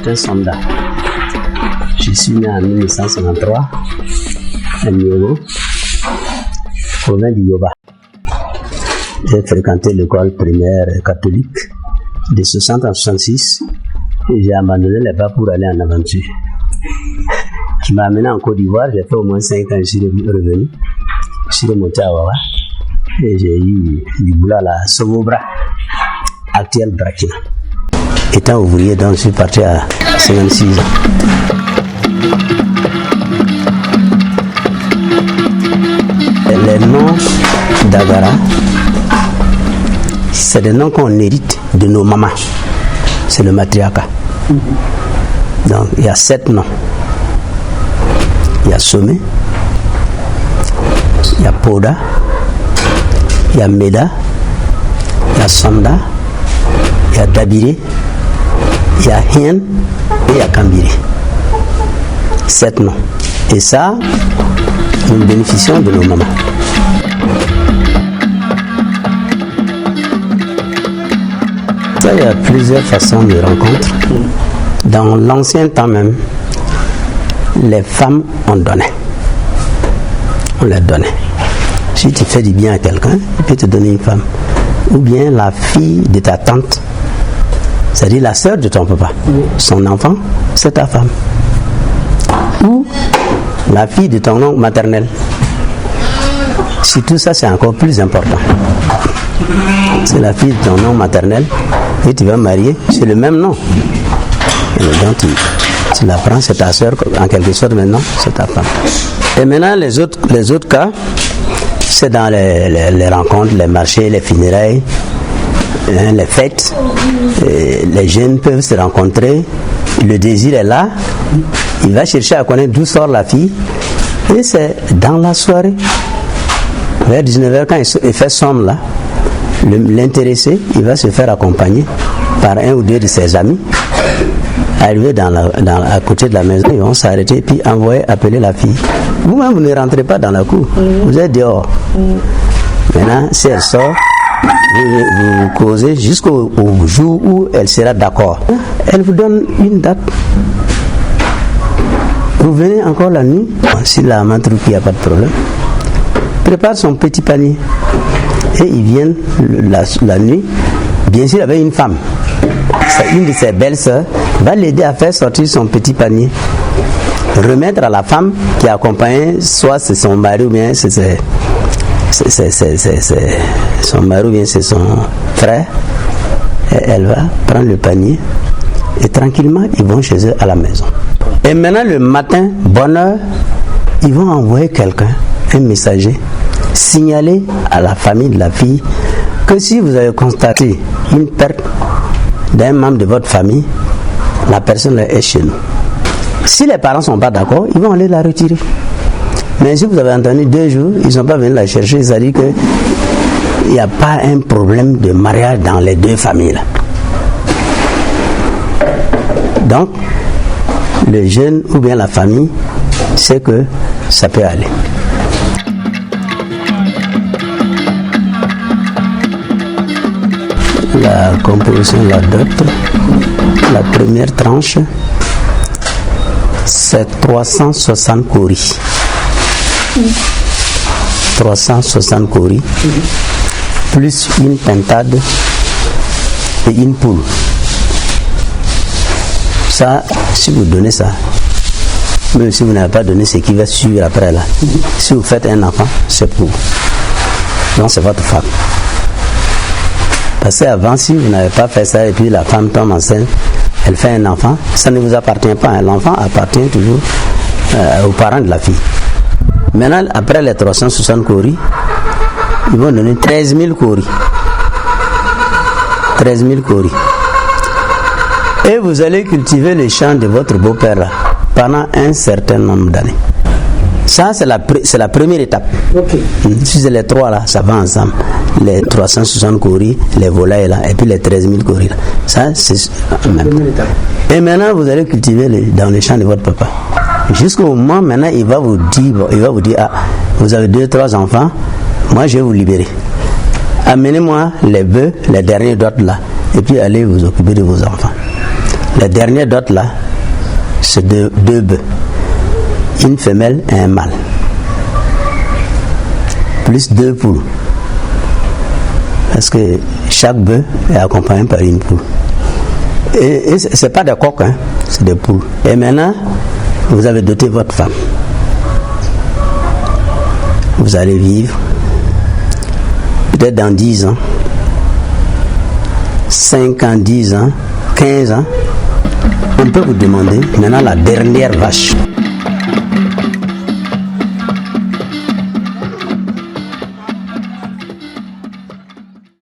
Martin Sonda. Je suis né en 1953 à Nioro, province du Yoba. J'ai fréquenté l'école primaire catholique de 60 à 66 et j'ai abandonné les bas pour aller en aventure. Je m'ai amené en Côte d'Ivoire, j'ai fait au moins 5 ans, je suis revenu. Je suis remonté à Wawa et j'ai eu du boulot à la Sobobra, actuelle Brakina. Étant ouvrier, donc je suis parti à 56 ans. Les noms d'Agara, c'est des noms qu'on hérite de nos mamans. C'est le matriarcat. Donc il y a 7 noms. Il y a Somé, il y a Poda, il y a Meda, il y a Sonda, il y a Dabiré, il y a Hien et il y a Kambiré. 7 noms. Et ça, nous bénéficions de nos mamans. Ça, il y a plusieurs façons de rencontre. Dans l'ancien temps même, les femmes on donnait. On les donnait. Si tu fais du bien à quelqu'un, il peut te donner une femme. Ou bien la fille de ta tante, c'est-à-dire la sœur de ton papa. Son enfant, c'est ta femme. Ou la fille de ton oncle maternel. Si tout ça, c'est encore plus important. C'est la fille de ton oncle maternel et tu vas marier, c'est le même nom. Et donc tu la prends, c'est ta sœur, en quelque sorte maintenant, c'est ta femme. Et maintenant, les autres cas, c'est dans les rencontres, les marchés, les funérailles, les fêtes. Et les jeunes peuvent se rencontrer, le désir est là, il va chercher à connaître d'où sort la fille, et c'est dans la soirée, vers 19h, quand il fait sombre là, l'intéressé, il va se faire accompagner par un ou deux de ses amis. Arrivé à côté de la maison, ils vont s'arrêter puis appeler la fille. Vous-même, vous ne rentrez pas dans la cour, vous êtes dehors. Maintenant, si elle sort, vous causez jusqu'au jour où elle sera d'accord. Elle vous donne une date. Vous venez encore la nuit, si la maman trouve qu'il n'y a pas de problème, prépare son petit panier. Et ils viennent la nuit, bien sûr avec une femme. Une de ses belles-sœurs va l'aider à faire sortir son petit panier, remettre à la femme qui accompagne, soit c'est son mari ou bien c'est son mari ou bien c'est son frère, et elle va prendre le panier et tranquillement ils vont chez eux à la maison. Et maintenant le matin, bonne heure, ils vont envoyer quelqu'un, un messager, signaler à la famille de la fille que si vous avez constaté une perte d'un membre de votre famille, la personne est chez nous. Si les parents ne sont pas d'accord, ils vont aller la retirer. Mais si vous avez entendu 2 jours, ils ne sont pas venus la chercher, ça dit qu'il n'y a pas un problème de mariage dans les 2 familles là. Donc, le jeune ou bien la famille sait que ça peut aller. La composition de la dot, la première tranche, c'est 360 kauris. 360 kauris, plus une pintade et une poule. Ça, si vous donnez ça, même si vous n'avez pas donné ce qui va suivre après là, si vous faites un enfant, c'est pour. Donc c'est votre femme. Parce qu'avant, si vous n'avez pas fait ça et puis la femme tombe enceinte, elle fait un enfant, ça ne vous appartient pas. L'enfant appartient toujours aux parents de la fille. Maintenant, après les 360 kauris, ils vont donner 13 000 kauris. 13 000 kauris. Et vous allez cultiver les champs de votre beau-père là, pendant un certain nombre d'années. Ça, c'est la première étape. Okay. Si c'est les 3 là, ça va ensemble. Les 360 kauris, les volailles là, et puis les 13 000 kauris là. Ça, c'est même. Et maintenant, vous allez cultiver dans les champs de votre papa. Jusqu'au moment, maintenant, il va vous dire, ah, vous avez 2-3 enfants, moi je vais vous libérer. Amenez-moi les bœufs, les derniers d'autres là, et puis allez vous occuper de vos enfants. Les derniers dots là, c'est deux bœufs, une femelle et un mâle, plus 2 poules, parce que chaque bœuf est accompagné par une poule. Et c'est pas des coqs, hein, c'est des poules. Et maintenant, vous avez doté votre femme. Vous allez vivre, peut-être dans 10 ans, 5 ans, 10 ans, 15 ans, on peut vous demander maintenant la dernière vache.